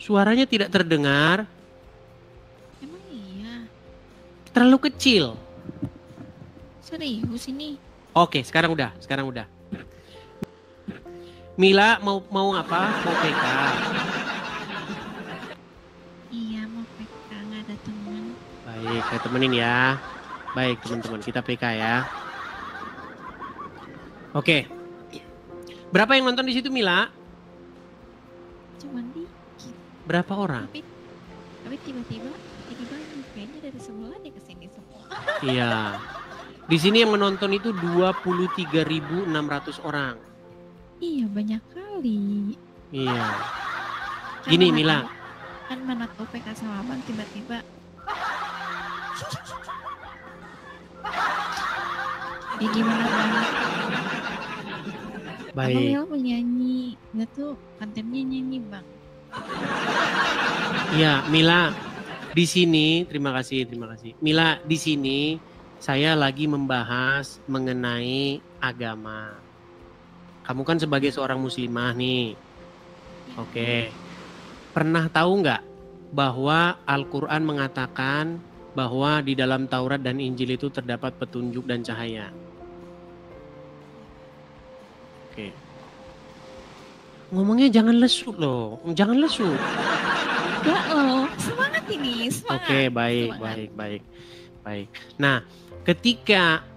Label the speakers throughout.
Speaker 1: Suaranya tidak terdengar.
Speaker 2: Emang iya?
Speaker 1: Terlalu kecil.
Speaker 2: Serius ini?
Speaker 1: Oke, sekarang udah. Mila mau apa? Mau PK.
Speaker 2: Iya mau PK, nggak ada teman.
Speaker 1: Baik, saya temenin ya. Baik teman-teman, kita PK ya. Oke. Berapa yang nonton di situ Mila?
Speaker 2: Cuman dikit.
Speaker 1: Berapa orang?
Speaker 2: Tapi tiba-tiba ini banyak, kayaknya dari sebelah dia kesini semua.
Speaker 1: Iya. Di sini yang menonton itu 23.600 orang.
Speaker 2: Iya banyak kali.
Speaker 1: Iya.
Speaker 2: Kan
Speaker 1: Gini
Speaker 2: mana
Speaker 1: Mila.
Speaker 2: Kan mana tahu PK sama abang tiba-tiba. Ya gimana bang?
Speaker 1: Baik.
Speaker 2: Abang Mila mau nyanyi, nggak tuh kontennya nyanyi bang.
Speaker 1: Iya Mila. Di sini terima kasih. Mila di sini saya lagi membahas mengenai agama. Kamu kan sebagai seorang muslimah nih. Oke. Pernah tahu nggak bahwa Al-Quran mengatakan bahwa di dalam Taurat dan Injil itu terdapat petunjuk dan cahaya? Oke. Ngomongnya jangan lesu loh. Jangan lesu.
Speaker 2: Enggak loh. Semangat ini. Semangat.
Speaker 1: Oke, baik. Nah, ketika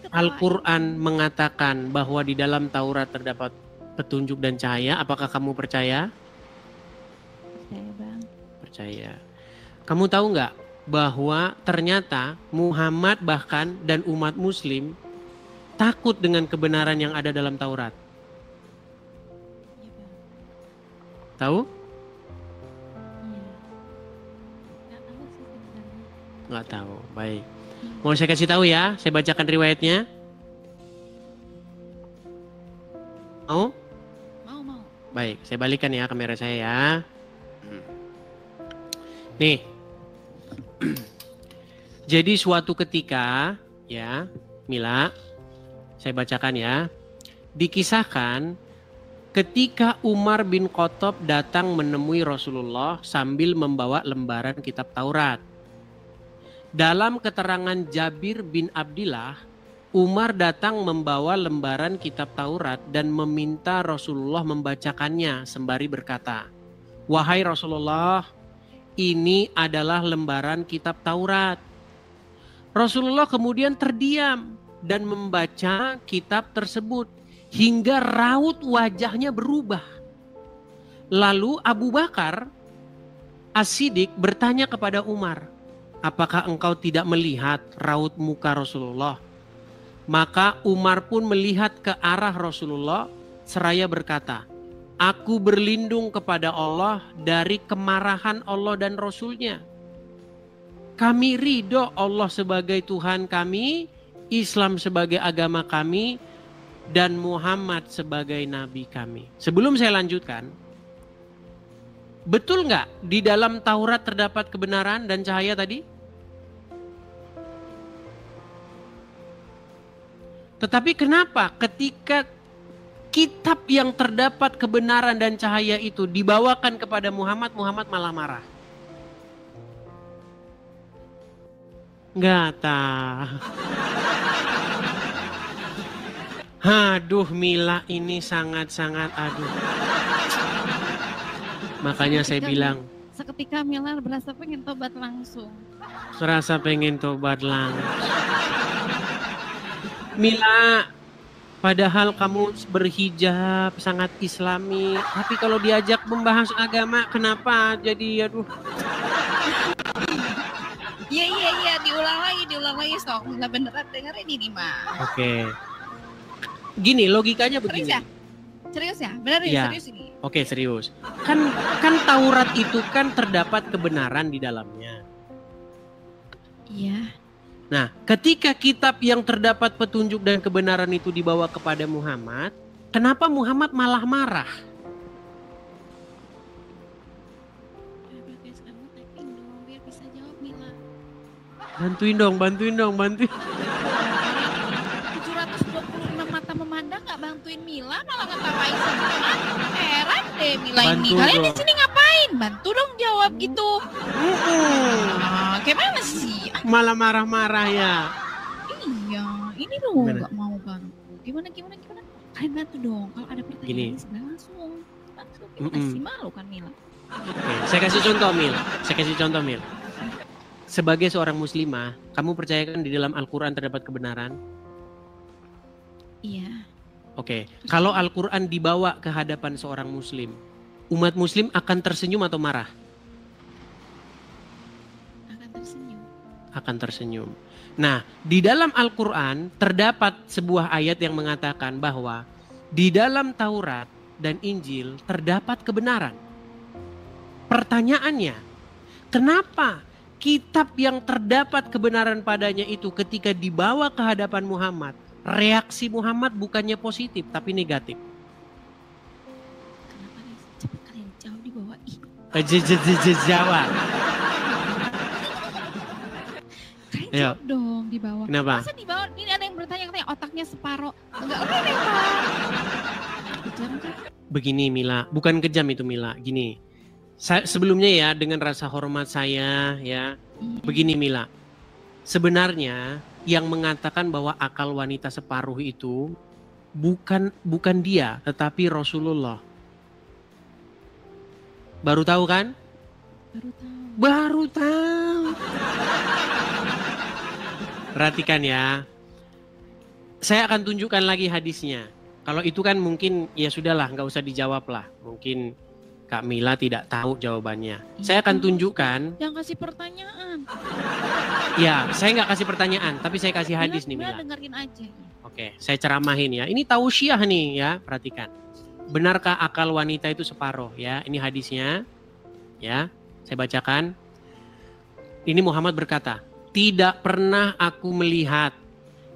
Speaker 1: Al-Quran mengatakan bahwa di dalam Taurat terdapat petunjuk dan cahaya, apakah kamu percaya?
Speaker 2: Percaya bang.
Speaker 1: Percaya. Kamu tahu nggak bahwa ternyata Muhammad bahkan dan umat Muslim takut dengan kebenaran yang ada dalam Taurat?
Speaker 2: Iya bang.
Speaker 1: Tahu?
Speaker 2: Iya. Nggak tahu sih sebenarnya.
Speaker 1: Nggak tahu. Baik. Mau saya kasih tahu ya, saya bacakan riwayatnya. Mau?
Speaker 2: Mau.
Speaker 1: Baik, saya balikan ya kamera saya ya. Nih. Jadi suatu ketika ya, Mila, saya bacakan ya. Dikisahkan ketika Umar bin Khattab datang menemui Rasulullah sambil membawa lembaran kitab Taurat. Dalam keterangan Jabir bin Abdillah, Umar datang membawa lembaran kitab Taurat dan meminta Rasulullah membacakannya sembari berkata, "Wahai Rasulullah, ini adalah lembaran kitab Taurat." Rasulullah kemudian terdiam dan membaca kitab tersebut hingga raut wajahnya berubah. Lalu Abu Bakar As-Siddiq bertanya kepada Umar, "Apakah engkau tidak melihat raut muka Rasulullah?" Maka Umar pun melihat ke arah Rasulullah seraya berkata, "Aku berlindung kepada Allah dari kemarahan Allah dan Rasulnya. Kami ridho Allah sebagai Tuhan kami, Islam sebagai agama kami, dan Muhammad sebagai Nabi kami." Sebelum saya lanjutkan, betul nggak di dalam Taurat terdapat kebenaran dan cahaya tadi? Tetapi kenapa ketika kitab yang terdapat kebenaran dan cahaya itu dibawakan kepada Muhammad, Muhammad malah marah? Nggak tahu. Aduh Mila ini sangat-sangat aduh. Makanya saya bilang.
Speaker 2: Seketika Mila berasa pengen tobat langsung.
Speaker 1: Serasa pengen tobat langsung. Mila, padahal kamu berhijab sangat islami, tapi kalau diajak membahas agama kenapa jadi aduh.
Speaker 2: Iya, diulang lagi sok. Nggak beneran dengerin ini mah.
Speaker 1: Oke. Gini, logikanya begini.
Speaker 2: Serius ya? Benar ya? Serius ini?
Speaker 1: Oke, serius. Kan Taurat itu kan terdapat kebenaran di dalamnya.
Speaker 2: Iya.
Speaker 1: Nah, ketika kitab yang terdapat petunjuk dan kebenaran itu dibawa kepada Muhammad, kenapa Muhammad malah marah?
Speaker 2: Biar bisa jawab Mila.
Speaker 1: Bantuin dong.
Speaker 2: 726 mata memandang nggak bantuin Mila, malah ngetawain semua. Heran deh Mila ini. Kalian di sini ngapain? bantu dong jawab gitu. Gimana sih?
Speaker 1: Malah marah-marah ya.
Speaker 2: Iya, ini dong
Speaker 1: Gimana?
Speaker 2: nggak mau bantu. Gimana? Kalian bantu dong. Kalau ada pertanyaan
Speaker 1: Gini.
Speaker 2: di sebelah langsung. Gimana sih, malu kan Mila?
Speaker 1: Oke, saya kasih contoh Mil. Sebagai seorang muslimah, kamu percayakan di dalam Al-Quran terdapat kebenaran?
Speaker 2: Iya.
Speaker 1: Oke, kalau Al-Quran dibawa ke hadapan seorang muslim, umat muslim akan tersenyum atau marah? Akan tersenyum. Nah, di dalam Al-Quran terdapat sebuah ayat yang mengatakan bahwa di dalam Taurat dan Injil terdapat kebenaran. Pertanyaannya, kenapa kitab yang terdapat kebenaran padanya itu ketika dibawa ke hadapan Muhammad, reaksi Muhammad bukannya positif tapi negatif?
Speaker 2: Kenapa nih? Cepat kalian jauh di bawah.
Speaker 1: Jawab.
Speaker 2: Kalian jawab dong di bawah.
Speaker 1: Kenapa?
Speaker 2: Masa di bawah ini ada yang bertanya katanya otaknya separoh. Enggak nembak.
Speaker 1: Begini Mila, bukan kejam itu Mila. Gini, sebelumnya ya dengan rasa hormat saya ya. Begini Mila, sebenarnya yang mengatakan bahwa akal wanita separuh itu bukan dia, tetapi Rasulullah. Baru tahu kan? Baru tahu. Perhatikan ya. Saya akan tunjukkan lagi hadisnya. Kalau itu kan mungkin ya sudahlah, nggak usah dijawab lah. Mungkin Kak Mila tidak tahu jawabannya. Saya akan tunjukkan.
Speaker 2: Jangan kasih pertanyaan.
Speaker 1: Ya, saya nggak kasih pertanyaan, tapi saya kasih hadis nih Mila.
Speaker 2: Dengerin aja.
Speaker 1: Oke, saya ceramahin ya. Ini tausiah nih ya, perhatikan. Benarkah akal wanita itu separuh ya? Ini hadisnya. Ya, saya bacakan. Ini Muhammad berkata, tidak pernah aku melihat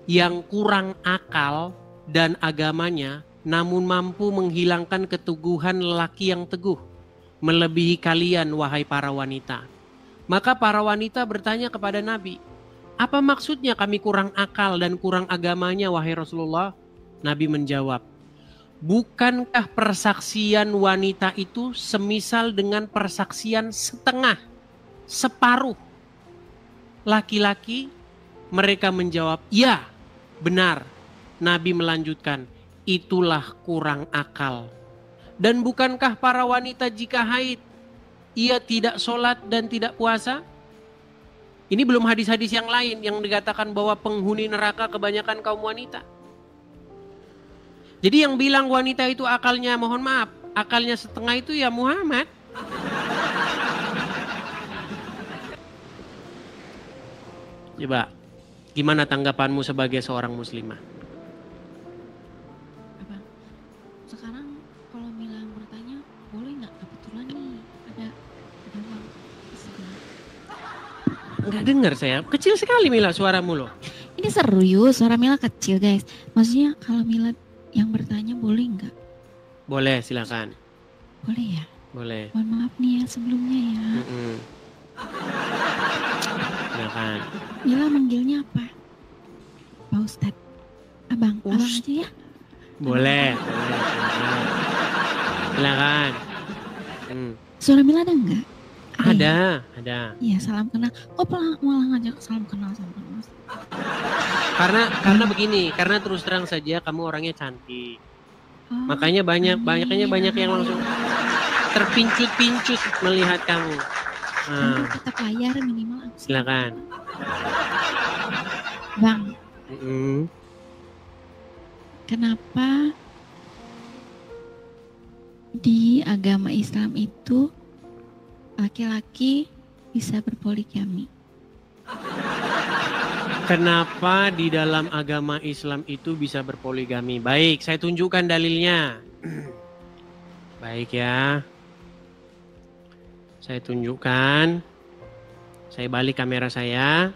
Speaker 1: yang kurang akal dan agamanya namun mampu menghilangkan keteguhan lelaki yang teguh melebihi kalian wahai para wanita. Maka para wanita bertanya kepada Nabi, apa maksudnya kami kurang akal dan kurang agamanya wahai Rasulullah? Nabi menjawab, bukankah persaksian wanita itu semisal dengan persaksian setengah, separuh laki-laki? Mereka menjawab, ya benar. Nabi melanjutkan, itulah kurang akal. Dan bukankah para wanita jika haid, ia tidak sholat dan tidak puasa? Ini belum hadis-hadis yang lain yang dikatakan bahwa penghuni neraka kebanyakan kaum wanita. Jadi yang bilang wanita itu akalnya, mohon maaf, akalnya setengah itu ya Muhammad. Coba, gimana tanggapanmu sebagai seorang muslimah?
Speaker 2: Apa? Sekarang kalau Mila bertanya, boleh nggak? Kebetulan nih ada uang sebelah.
Speaker 1: Nggak dengar saya, kecil sekali Mila suaramu loh.
Speaker 2: Ini serius, suara Mila kecil guys. Maksudnya kalau Mila yang bertanya boleh nggak?
Speaker 1: Boleh, silakan.
Speaker 2: Boleh ya?
Speaker 1: Boleh.
Speaker 2: Mohon maaf nih ya sebelumnya ya.
Speaker 1: Silakan.
Speaker 2: Mila manggilnya apa? Pak Ustadz. Abang aja ya?
Speaker 1: Boleh. Silakan.
Speaker 2: Suara Mila ada nggak?
Speaker 1: Ada.
Speaker 2: Iya, salam kenal. Kok malah ngajak salam kenal sama Mas?
Speaker 1: Karena begini, karena terus terang saja kamu orangnya cantik. Makanya banyak yang langsung terpincut-pincut melihat kamu.
Speaker 2: Tetap layar minimal.
Speaker 1: Silakan.
Speaker 2: Bang. Kenapa di agama Islam itu laki-laki bisa berpoligami?
Speaker 1: Kenapa di dalam agama Islam itu bisa berpoligami? Baik, saya tunjukkan dalilnya. Baik ya. Saya tunjukkan. Saya balik kamera saya.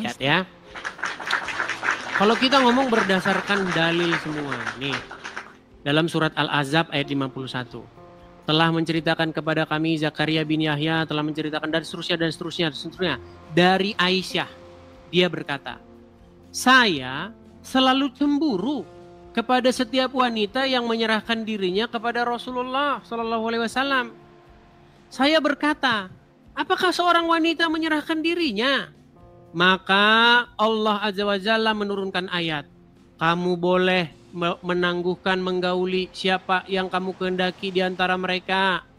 Speaker 1: Lihat ya. Kalau kita ngomong berdasarkan dalil semua. Nih. Dalam surat Al-Ahzab ayat 51. Telah menceritakan kepada kami Zakaria bin Yahya. Telah menceritakan dan seterusnya. Dari Aisyah. Dia berkata, saya selalu cemburu kepada setiap wanita yang menyerahkan dirinya kepada Rasulullah SAW. Saya berkata, apakah seorang wanita menyerahkan dirinya? Maka Allah Azza wa Jalla menurunkan ayat. Kamu boleh menangguhkan, menggauli siapa yang kamu kehendaki di antara mereka.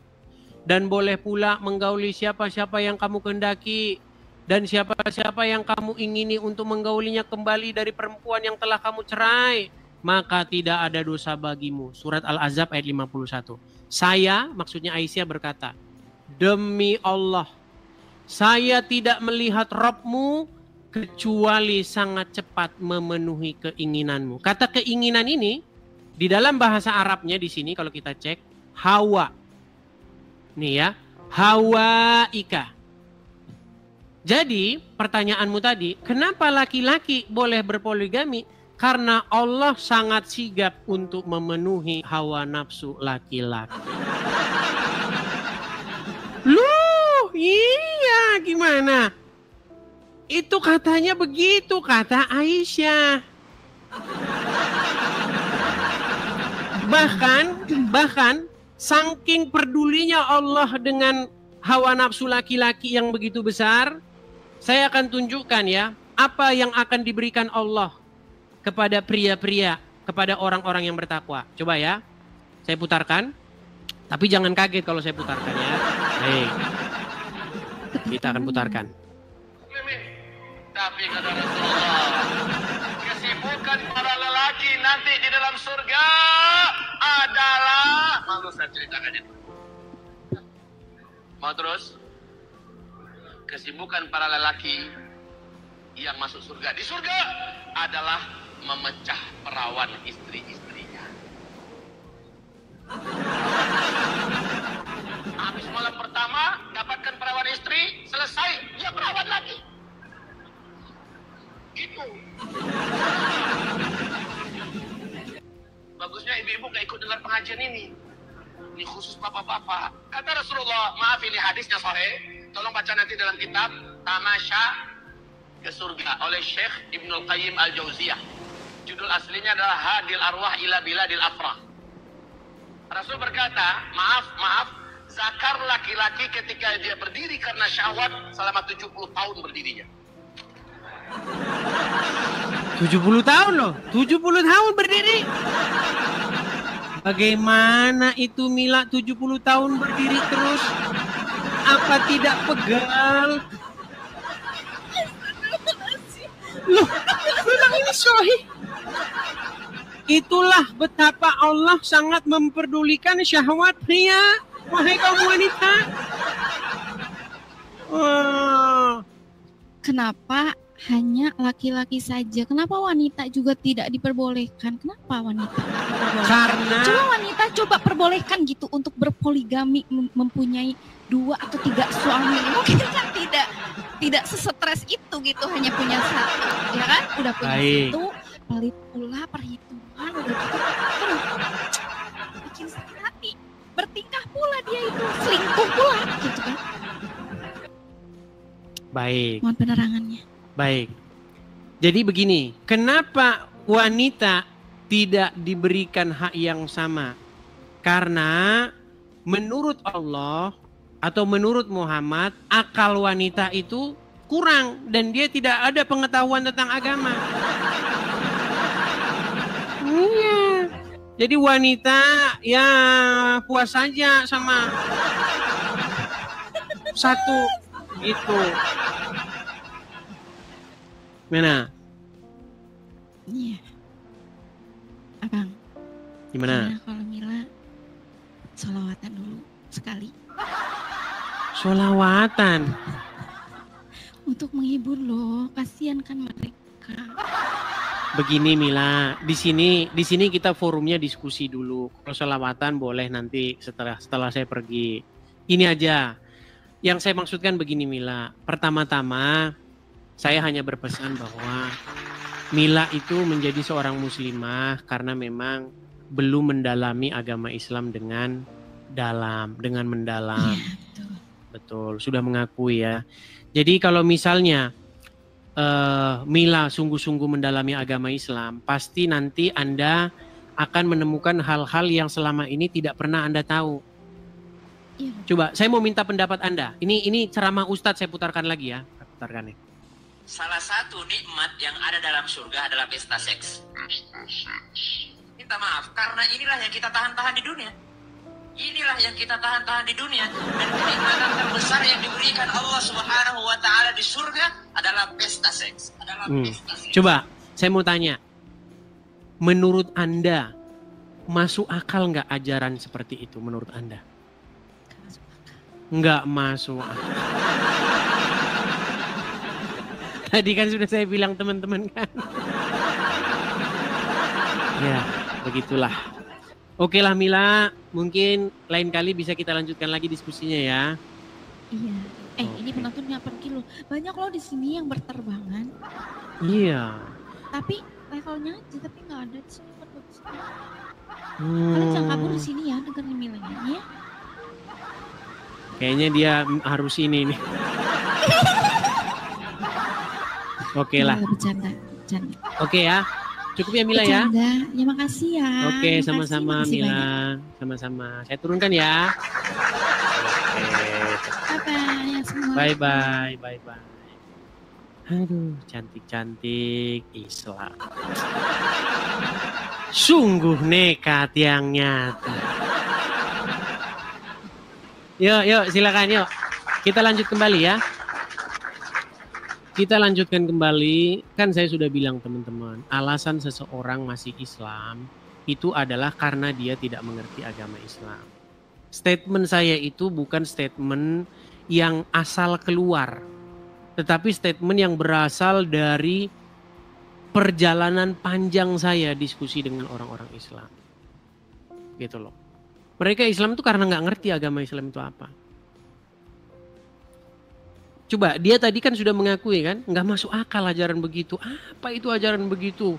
Speaker 1: Dan boleh pula menggauli siapa-siapa yang kamu kehendaki. Dan siapa-siapa yang kamu ingini untuk menggaulinya kembali dari perempuan yang telah kamu cerai, maka tidak ada dosa bagimu. Surat Al-Ahzab ayat 51. Saya, maksudnya Aisyah berkata, demi Allah, saya tidak melihat Rabbmu kecuali sangat cepat memenuhi keinginanmu. Kata keinginan ini di dalam bahasa Arabnya di sini kalau kita cek hawa. Nih ya, hawa ika. Jadi pertanyaanmu tadi, kenapa laki-laki boleh berpoligami? Karena Allah sangat sigap untuk memenuhi hawa nafsu laki-laki. Loh, iya gimana? Itu katanya begitu, kata Aisyah. Bahkan saking pedulinya Allah dengan hawa nafsu laki-laki yang begitu besar, saya akan tunjukkan ya, apa yang akan diberikan Allah kepada pria-pria, kepada orang-orang yang bertakwa. Coba ya, saya putarkan. Tapi jangan kaget kalau saya putarkan ya. Baik. Kita akan putarkan.
Speaker 3: Tapi kata Rasulullah, kesibukan para lelaki nanti di dalam surga adalah... Malu saya ceritakan itu. Mau terus? Kesibukan para lelaki yang masuk surga di surga adalah memecah perawan istri-istrinya. Habis malam pertama dapatkan perawan istri, selesai dia perawan lagi. Gitu. Bagusnya ibu-ibu gak ikut dengar pengajian ini. Ini khusus bapak-bapak. Kata Rasulullah, maaf ini hadisnya sahih. Tolong baca nanti dalam kitab Tamasya ke Surga oleh Syekh Ibnul Qayyim Al-Jauziyah. Judul aslinya adalah Hadil Arwah ila Biladil Afrah. Rasul berkata, maaf, zakar laki-laki ketika dia berdiri karena syahwat selama 70 tahun berdirinya.
Speaker 1: 70 tahun loh, 70 tahun berdiri. Bagaimana itu Mila 70 tahun berdiri terus? Apa tidak pegal? Loh, memang ini sahih. Itulah betapa Allah sangat memperdulikan syahwat pria. Wahai kaum wanita.
Speaker 2: Kenapa hanya laki-laki saja? Kenapa wanita juga tidak diperbolehkan? Kenapa wanita tidak diperbolehkan?
Speaker 1: Karena
Speaker 2: Coba wanita coba perbolehkan gitu untuk berpoligami, mempunyai 2 atau 3 suami. Mungkin kan tidak sesetres itu gitu, hanya punya 1, ya kan? Udah punya 1, pelit pula perhitungan, udah gitu. Aduh, bikin sakit hati. Bertingkah pula dia itu, selingkuh pula gitu kan.
Speaker 1: baik.
Speaker 2: Mohon penerangannya.
Speaker 1: Baik. Jadi begini, kenapa wanita tidak diberikan hak yang sama? Karena menurut Allah atau menurut Muhammad, akal wanita itu kurang dan dia tidak ada pengetahuan tentang agama. Iya. Jadi wanita ya puas saja sama 1 itu. Mana?
Speaker 2: Iya. Abang.
Speaker 1: Gimana?
Speaker 2: Kalau Mila sholawatan dulu sekali.
Speaker 1: Sholawatan.
Speaker 2: Untuk menghibur loh, kasihan kan mereka.
Speaker 1: Begini Mila, di sini kita forumnya diskusi dulu. Kalau sholawatan boleh nanti setelah saya pergi. Ini aja. Yang saya maksudkan begini Mila. Pertama-tama saya hanya berpesan bahwa Mila itu menjadi seorang muslimah karena memang belum mendalami agama Islam dengan mendalam.
Speaker 2: Ya,
Speaker 1: betul. Sudah mengakui ya. Jadi kalau misalnya Mila sungguh-sungguh mendalami agama Islam, pasti nanti Anda akan menemukan hal-hal yang selama ini tidak pernah Anda tahu.
Speaker 2: Iya.
Speaker 1: Coba, saya mau minta pendapat Anda. Ini ceramah Ustadz, saya putarkan lagi ya. Putarkan nih.
Speaker 4: Salah satu nikmat yang ada dalam surga adalah pesta seks. Minta maaf, karena inilah yang kita tahan-tahan di dunia. Inilah yang kita tahan-tahan di dunia. Dan kenikmatan terbesar yang diberikan Allah Subhanahu wa Ta'ala di surga adalah pesta seks.
Speaker 1: Coba, saya mau tanya. Menurut Anda, masuk akal nggak ajaran seperti itu menurut Anda? Nggak masuk akal. Tadi kan sudah saya bilang teman-teman kan. Ya, begitulah. Oke lah Mila, mungkin lain kali bisa kita lanjutkan lagi diskusinya ya.
Speaker 2: Iya. Ini penontonnya pergi loh. Banyak loh di sini yang berterbangan.
Speaker 1: Iya.
Speaker 2: Tapi levelnya aja, tapi nggak ada di sini. Kalian jangan kabur di sini ya, dengerin Mila ya.
Speaker 1: Kayaknya dia harus ini nih. Oke lah.
Speaker 2: Bercanda.
Speaker 1: Oke ya. Cukup ya Mila ya.
Speaker 2: Ya makasih ya.
Speaker 1: Oke, sama-sama
Speaker 2: makasih
Speaker 1: Mila.
Speaker 2: banyak.
Speaker 1: Sama-sama. Saya turunkan ya.
Speaker 2: Bye-bye semua.
Speaker 1: Bye-bye. Bye-bye. Aduh, cantik-cantik Islam. Sungguh nekat yang nyata. Yuk, silakan yuk. Kita lanjut kembali ya. Kita lanjutkan kembali. Kan saya sudah bilang teman-teman, alasan seseorang masih Islam itu adalah karena dia tidak mengerti agama Islam. Statement saya itu bukan statement yang asal keluar, tetapi statement yang berasal dari perjalanan panjang saya diskusi dengan orang-orang Islam. Gitu loh. Mereka Islam itu karena nggak ngerti agama Islam itu apa. Coba, dia tadi kan sudah mengakui kan, nggak masuk akal ajaran begitu. Apa itu ajaran begitu?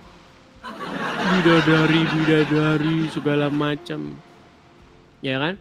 Speaker 1: Bidadari, segala macam. Ya kan?